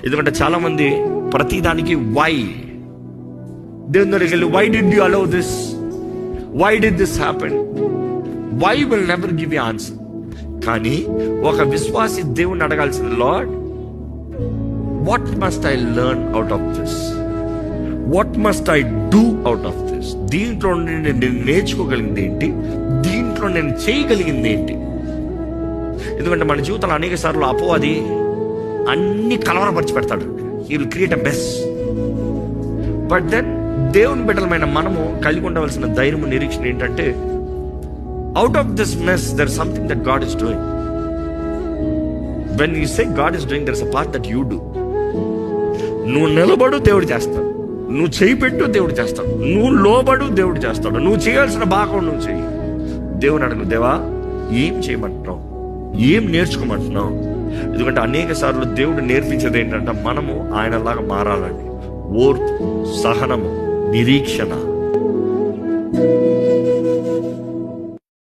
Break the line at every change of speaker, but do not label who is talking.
ఎందుకంటే చాలా మంది ప్రతిదానికి వై, దేవుని దగ్గరికి వెళ్ళి why did you allow this, why did this happen, why will never give you answer. కానీ ఒక విశ్వాసి దేవుని అడగాల్సింది, Lord what must I learn out of this, what must I do out of this. దీంట్లో నేను నేర్చుకోగలిగింది ఏంటి, దీంట్లో నేను చేయగలిగింది ఏంటి. ఎందుకంటే మన జీవితంలో అనేక సార్లు అపవాది అన్ని కలవరపరిచి పెడతాడు. He will create a mess. But then దేవుని బిడ్డలమైన మనము కలిగి ఉండవలసిన ధైర్యం, నిరీక్షణ ఏంటంటే, out of this mess there is something that God is doing. When you say God is doing, there is a part that you do. నువ్వు నిలబడు, దేవుడు చేస్తాడు. నువ్వు చేయి పెట్టు, దేవుడు చేస్తాడు. నువ్వు లోబడు, దేవుడు చేస్తాడు. నువ్వు చేయాల్సిన భాగం నువ్వు చెయ్యి. దేవుని అడుగు, దేవా ఏం చేయమంటున్నావు, ఏం నేర్చుకోమంటున్నావు. ఎందుకంటే అనేక సార్లు దేవుడు నేర్పించేది ఏంటంటే, మనము ఆయనలాగా మారాలని. ఓర్పు, సహనము, నిరీక్షణ,